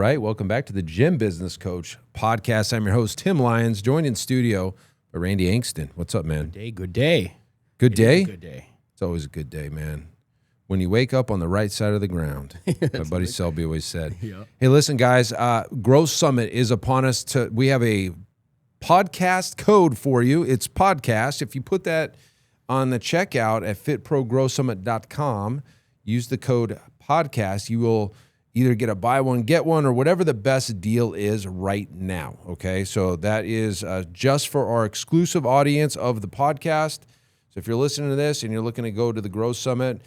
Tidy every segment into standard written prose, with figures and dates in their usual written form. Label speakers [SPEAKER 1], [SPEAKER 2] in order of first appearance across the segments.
[SPEAKER 1] right, welcome back to the Gym Business Coach podcast. I'm your host, Tim Lyons, joined in studio by Randy Angston. What's up, man?
[SPEAKER 2] Good day.
[SPEAKER 1] Good day?
[SPEAKER 2] Good day.
[SPEAKER 1] It's always a good day, man. When you wake up on the right side of the ground, my buddy Selby always said.
[SPEAKER 2] Yeah.
[SPEAKER 1] Hey, listen, guys, Growth Summit is upon us. We have a podcast code for you. It's podcast. If you put that on the checkout at fitprogrowsummit.com, use the code podcast, you will either get a buy one, get one, or whatever the best deal is right now, okay? So that is just for our exclusive audience of the podcast. So if you're listening to this and you're looking to go to the Growth Summit,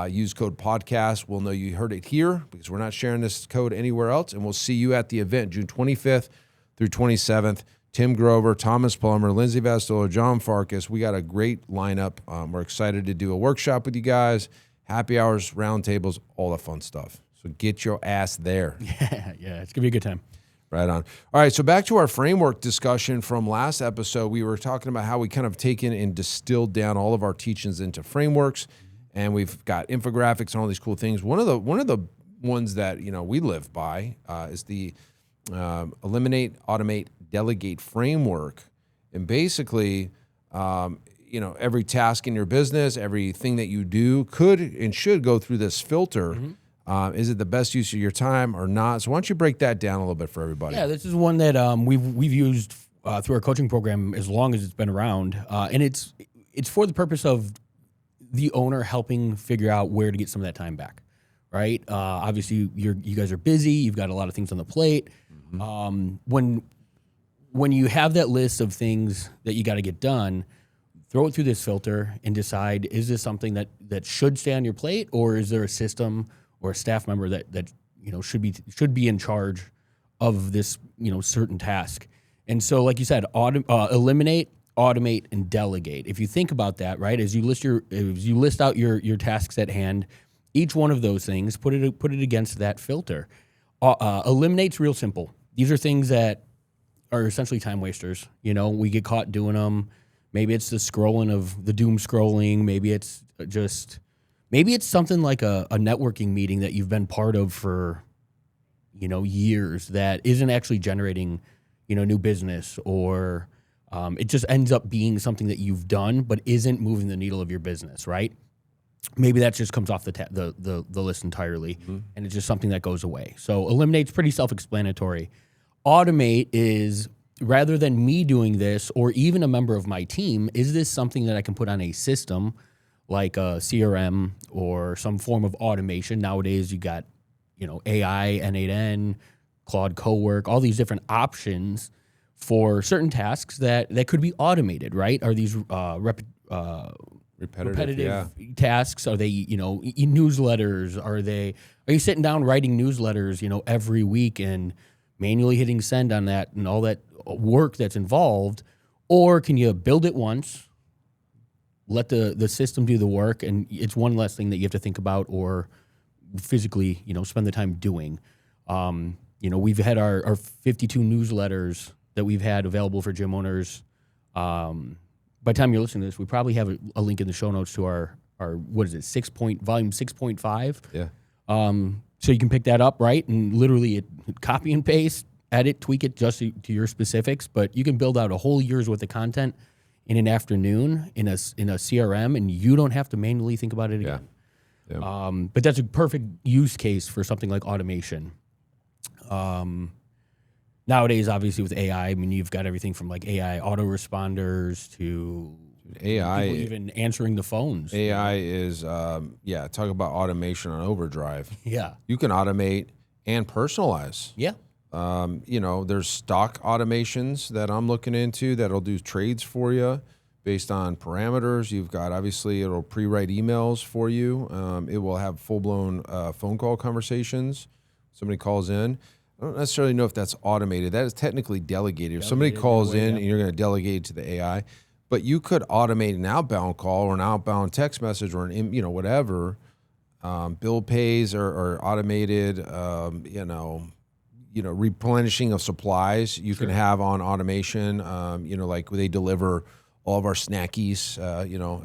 [SPEAKER 1] use code podcast. We'll know you heard it here because we're not sharing this code anywhere else, and we'll see you at the event June 25th through 27th. Tim Grover, Thomas Plummer, Lindsay Vastola, John Farkas. We got a great lineup. We're excited to do a workshop with you guys, happy hours, roundtables, all the fun stuff. So get your ass there.
[SPEAKER 2] Yeah, it's going to be a good time.
[SPEAKER 1] Right on. All right, so back to our framework discussion from last episode. We were talking about how we kind of taken and distilled down all of our teachings into frameworks, and we've got infographics and all these cool things. One of the ones that we live by is the Eliminate, Automate, Delegate Framework. And basically, every task in your business, everything that you do could and should go through this filter. Mm-hmm. Is it the best use of your time or not? So why don't you break that down a little bit for everybody?
[SPEAKER 2] Yeah, this is one that we've used through our coaching program as long as it's been around, and it's for the purpose of the owner helping figure out where to get some of that time back, right? Obviously, you guys are busy. You've got a lot of things on the plate. Mm-hmm. When you have that list of things that you got to get done, throw it through this filter and decide: is this something that should stay on your plate, or is there a system or a staff member that should be in charge of this certain task? And so, like you said, eliminate, automate, and delegate. If you think about that, right, as you list out your tasks at hand, each one of those things, put it against that filter. Eliminate's real simple. These are things that are essentially time wasters. We get caught doing them. Maybe it's the scrolling of the doom scrolling. Maybe it's something like a networking meeting that you've been part of for, years that isn't actually generating, new business, or it just ends up being something that you've done but isn't moving the needle of your business, right? Maybe that just comes off the list entirely, mm-hmm. and it's just something that goes away. So eliminate's pretty self-explanatory. Automate is, rather than me doing this or even a member of my team, is this something that I can put on a system like a CRM or some form of automation? Nowadays, you got, AI, N8N, Claude Cowork, all these different options for certain tasks that could be automated, right? Are these repetitive tasks? Are they, newsletters? Are you sitting down writing newsletters, every week and manually hitting send on that and all that work that's involved? Or can you build it once, let the system do the work, and it's one less thing that you have to think about or physically, spend the time doing. We've had our 52 newsletters that we've had available for gym owners. By the time you're listening to this, we probably have a link in the show notes to our what is it, volume 6.5.
[SPEAKER 1] Yeah.
[SPEAKER 2] So you can pick that up, right? And literally copy and paste, edit, tweak it just to your specifics, but you can build out a whole year's worth of content in an afternoon in a CRM, and you don't have to manually think about it again. Yeah. But that's a perfect use case for something like automation. Nowadays, obviously with AI, you've got everything from like AI autoresponders to
[SPEAKER 1] AI,
[SPEAKER 2] people even answering the phones.
[SPEAKER 1] AI is, talk about automation on overdrive.
[SPEAKER 2] Yeah.
[SPEAKER 1] You can automate and personalize.
[SPEAKER 2] Yeah.
[SPEAKER 1] There's stock automations that I'm looking into that'll do trades for you based on parameters. You've got, obviously, it'll pre-write emails for you. It will have full-blown phone call conversations. Somebody calls in. I don't necessarily know if that's automated. That is technically delegated. If somebody calls in and you're going to delegate to the AI, but you could automate an outbound call or an outbound text message or whatever. Bill pays or automated, replenishing of supplies you can have on automation, like they deliver all of our snackies,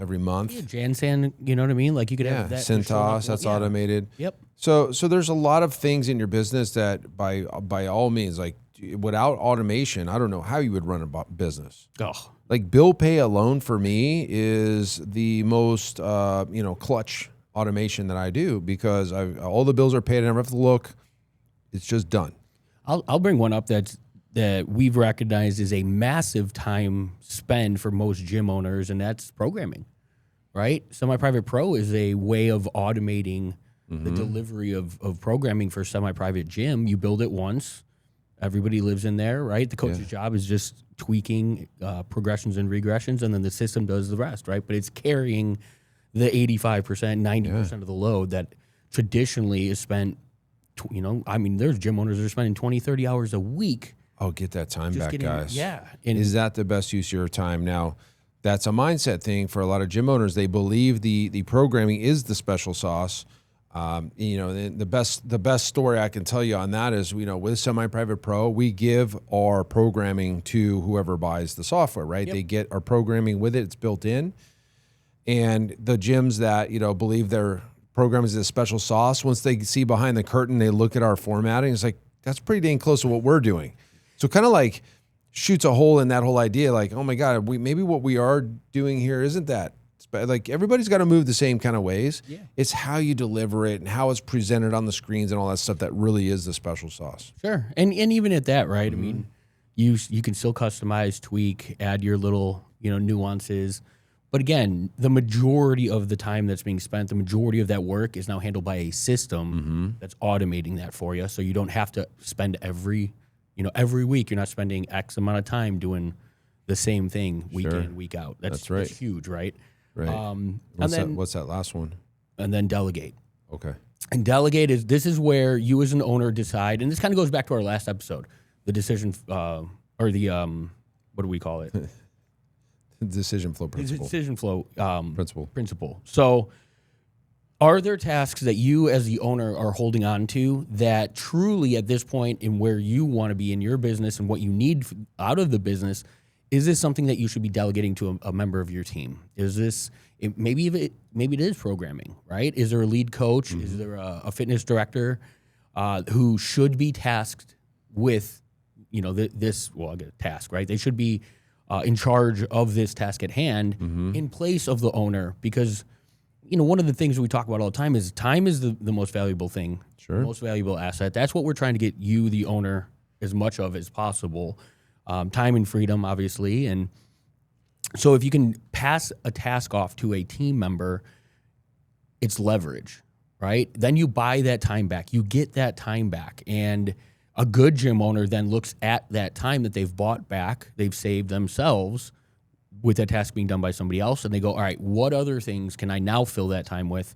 [SPEAKER 1] every month.
[SPEAKER 2] Yeah, Jansan, you know what I mean? Like you could have that.
[SPEAKER 1] Cintas, that's automated.
[SPEAKER 2] Yep.
[SPEAKER 1] So there's a lot of things in your business that by all means, like without automation, I don't know how you would run a business.
[SPEAKER 2] Oh.
[SPEAKER 1] Like bill pay alone for me is the most, clutch automation that I do because all the bills are paid. I never have to look. It's just done.
[SPEAKER 2] I'll bring one up that we've recognized is a massive time spend for most gym owners, and that's programming, right? Semi-Private Pro is a way of automating the delivery of programming for semi-private gym. You build it once. Everybody lives in there, right? The coach's job is just tweaking progressions and regressions, and then the system does the rest, right? But it's carrying the 85%, 90% of the load that traditionally is spent, there's gym owners that are spending 20, 30 hours a week.
[SPEAKER 1] Oh, get that time back, guys.
[SPEAKER 2] Yeah.
[SPEAKER 1] Is that the best use of your time? Now, that's a mindset thing for a lot of gym owners. They believe the programming is the special sauce. The best story I can tell you on that is, with Semi-Private Pro, we give our programming to whoever buys the software, right? Yep. They get our programming with it. It's built in. And the gyms that, believe their program is a special sauce, once they see behind the curtain, they look at our formatting. It's like, that's pretty dang close to what we're doing. So kind of like shoots a hole in that whole idea. Like, oh my God, maybe what we are doing here isn't that. Like everybody's got to move the same kind of ways. Yeah. It's how you deliver it and how it's presented on the screens and all that stuff that really is the special sauce.
[SPEAKER 2] Sure. And even at that, right? I mean, you can still customize, tweak, add your little, nuances. But again, the majority of the time that's being spent, the majority of that work is now handled by a system that's automating that for you. So you don't have to spend every week, you're not spending X amount of time doing the same thing week in, week out. That's right. That's huge, right?
[SPEAKER 1] Right. What's that last one?
[SPEAKER 2] And then delegate.
[SPEAKER 1] Okay.
[SPEAKER 2] And delegate is where you as an owner decide, and this kind of goes back to our last episode, the decision what do we call it?
[SPEAKER 1] Decision flow principle.
[SPEAKER 2] Decision flow
[SPEAKER 1] principle.
[SPEAKER 2] So are there tasks that you as the owner are holding on to that truly at this point in where you want to be in your business and what you need out of the business, is this something that you should be delegating to a member of your team? Is this maybe it is programming, right? Is there a lead coach? Is there a fitness director who should be tasked with, this? Well, I get a task, right? They should be in charge of this task at hand in place of the owner, because one of the things we talk about all the time is the most valuable thing, the most valuable asset. That's what we're trying to get you, the owner, as much of as possible. Time and freedom, obviously. And so if you can pass a task off to a team member, it's leverage, right? Then you buy that time back. You get that time back. And a good gym owner then looks at that time that they've bought back, they've saved themselves with that task being done by somebody else. And they go, all right, what other things can I now fill that time with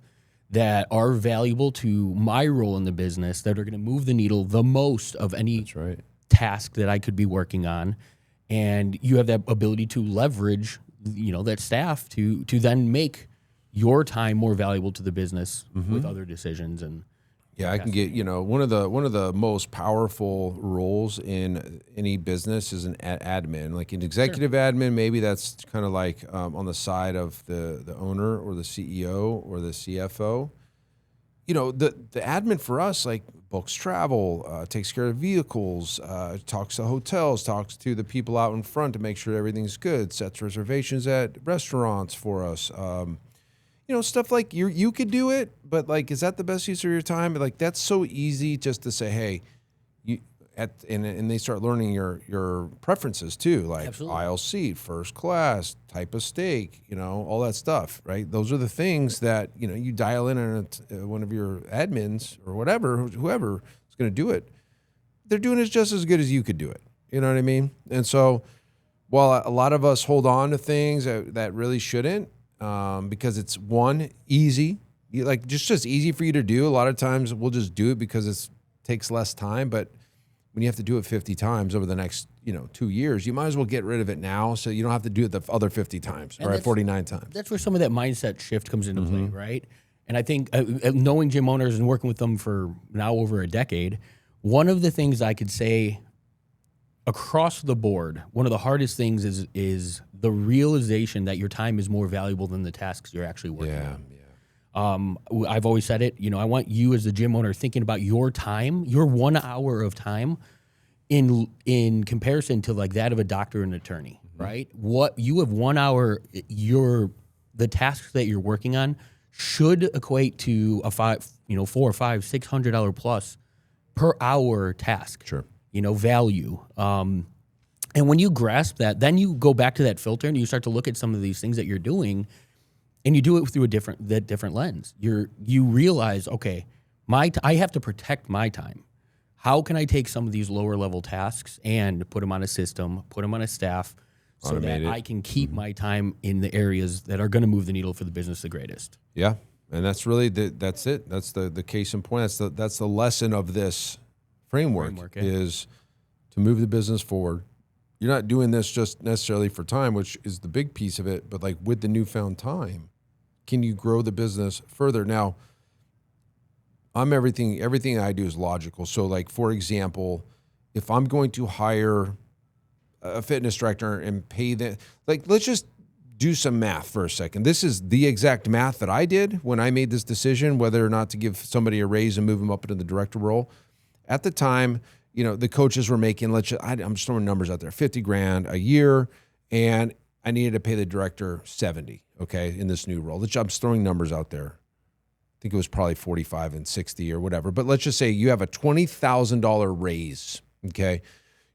[SPEAKER 2] that are valuable to my role in the business, that are going to move the needle the most of any task that I could be working on? And you have that ability to leverage, that staff to then make your time more valuable to the business with other decisions. And
[SPEAKER 1] I can get, one of the most powerful roles in any business is an admin, like an executive admin. Maybe that's kind of like on the side of the owner or the CEO or the CFO. The admin for us, like, books travel, takes care of vehicles, talks to hotels, talks to the people out in front to make sure everything's good, sets reservations at restaurants for us. Stuff like you could do it, but like, is that the best use of your time? Like, that's so easy just to say, hey, and they start learning your preferences too, like Absolutely. Aisle seat, first class, type of steak, all that stuff, right? Those are the things that, you dial in on one of your admins or whoever is going to do it. They're doing it just as good as you could do it. You know what I mean? And so while a lot of us hold on to things that really shouldn't, because it's easy, just easy for you to do. A lot of times we'll just do it because it takes less time, but when you have to do it 50 times over the next, 2 years, you might as well get rid of it now so you don't have to do it the other 50 times or 49 times.
[SPEAKER 2] That's where some of that mindset shift comes into play, right? And I think knowing gym owners and working with them for now over a decade, one of the things I could say across the board, one of the hardest things is the realization that your time is more valuable than the tasks you're actually working on. I've always said it, I want you as the gym owner thinking about your time, your 1 hour of time in comparison to like that of a doctor and attorney, right? What you have 1 hour, the tasks that you're working on should equate to a $400 or $600 plus per hour task.
[SPEAKER 1] Sure.
[SPEAKER 2] Value. And when you grasp that, then you go back to that filter and you start to look at some of these things that you're doing, and you do it through that different lens. You realize, okay, I have to protect my time. How can I take some of these lower level tasks and put them on a system, put them on a staff, so that I can keep my time in the areas that are going to move the needle for the business the greatest?
[SPEAKER 1] Yeah, and that's really that's it. That's the case in point. That's the lesson of this framework is to move the business forward. You're not doing this just necessarily for time, which is the big piece of it, but like with the newfound time, can you grow the business further? Now, everything I do is logical. So like, for example, if I'm going to hire a fitness director and pay them, like, let's just do some math for a second. This is the exact math that I did when I made this decision, whether or not to give somebody a raise and move them up into the director role. At the time, the coaches were making, I'm just throwing numbers out there, $50,000 a year, and I needed to pay the director 70, okay, in this new role. I'm just throwing numbers out there. I think it was probably 45 and 60 or whatever. But let's just say you have a $20,000 raise, okay?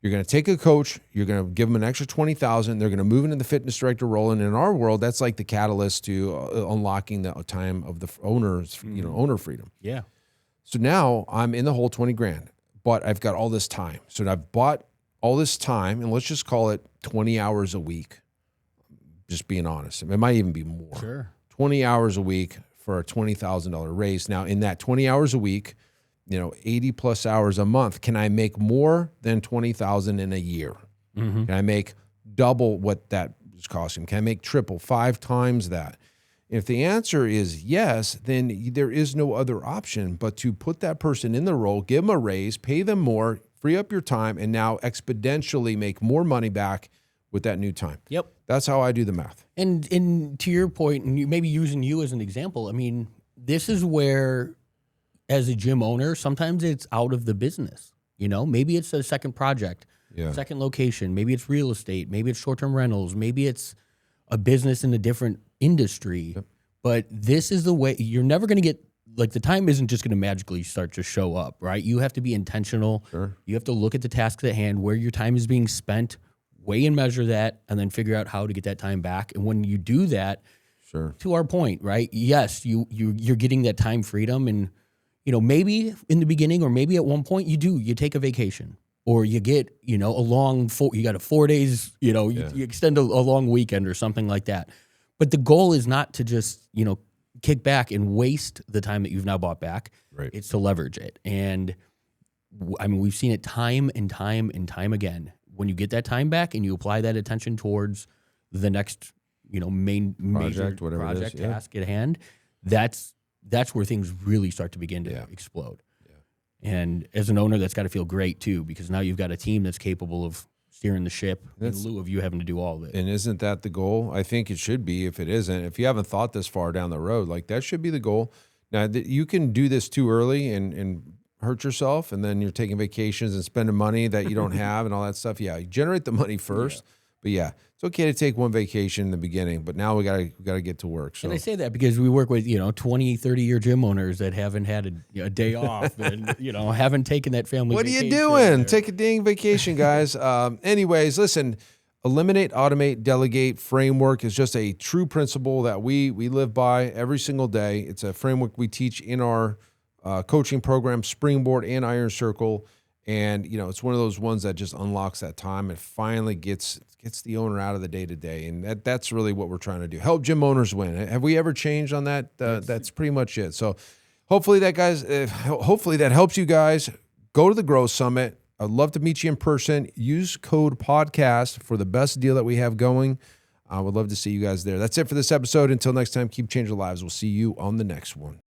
[SPEAKER 1] You're going to take a coach, you're going to give them an extra $20,000, they're going to move into the fitness director role, and in our world, that's like the catalyst to unlocking the time of the owner's, owner freedom.
[SPEAKER 2] Yeah.
[SPEAKER 1] So now I'm in the whole $20,000, but I've got all this time. So I've bought all this time, and let's just call it 20 hours a week. Just being honest. It might even be more.
[SPEAKER 2] Sure.
[SPEAKER 1] 20 hours a week for a $20,000 raise. Now, in that 20 hours a week, 80 plus hours a month, can I make more than $20,000 in a year? Mm-hmm. Can I make double what that is costing? Can I make triple, 5 times that? If the answer is yes, then there is no other option but to put that person in the role, give them a raise, pay them more, free up your time, and now exponentially make more money back with that new time.
[SPEAKER 2] Yep.
[SPEAKER 1] That's how I do the math.
[SPEAKER 2] And to your point, and maybe using you as an example, I mean, this is where, as a gym owner, sometimes it's out of the business. Maybe it's a second project, second location. Maybe it's real estate. Maybe it's short-term rentals. Maybe it's a business in a different industry. Yep. But this is the way. You're never going to get, like, the time isn't just going to magically start to show up, right? You have to be intentional.
[SPEAKER 1] Sure.
[SPEAKER 2] You have to look at the tasks at hand, where your time is being spent, weigh and measure that, and then figure out how to get that time back. And when you do that, to our point, right? Yes, you're getting that time freedom, and maybe in the beginning, or maybe at one point you take a vacation, or you get you got a 4 days, you extend a long weekend or something like that. But the goal is not to just kick back and waste the time that you've now bought back.
[SPEAKER 1] Right.
[SPEAKER 2] It's to leverage it, and I mean, we've seen it time and time and time again. When you get that time back and you apply that attention towards the next, major project task at hand, that's where things really start to begin to explode. Yeah. And as an owner, that's got to feel great too, because now you've got a team that's capable of steering the ship in lieu of you having to do all of it.
[SPEAKER 1] And isn't that the goal? I think it should be. If it isn't, if you haven't thought this far down the road, like, that should be the goal. Now, you can do this too early and hurt yourself, and then you're taking vacations and spending money that you don't have and all that stuff. Yeah, you generate the money first. But yeah, it's okay to take one vacation in the beginning, but now we gotta get to work. So.
[SPEAKER 2] And I say that because we work with 20, 30-year gym owners that haven't had a day off and haven't taken that family.
[SPEAKER 1] What are you doing? Take a dang vacation, guys. Anyways, listen. Eliminate, automate, delegate framework is just a true principle that we live by every single day. It's a framework we teach in our coaching program, Springboard and Iron Circle. And, it's one of those ones that just unlocks that time and finally gets the owner out of the day-to-day. And that's really what we're trying to do. Help gym owners win. Have we ever changed on that? That's pretty much it. So hopefully that helps you guys. Go to the Growth Summit. I'd love to meet you in person. Use code PODCAST for the best deal that we have going. I would love to see you guys there. That's it for this episode. Until next time, keep changing lives. We'll see you on the next one.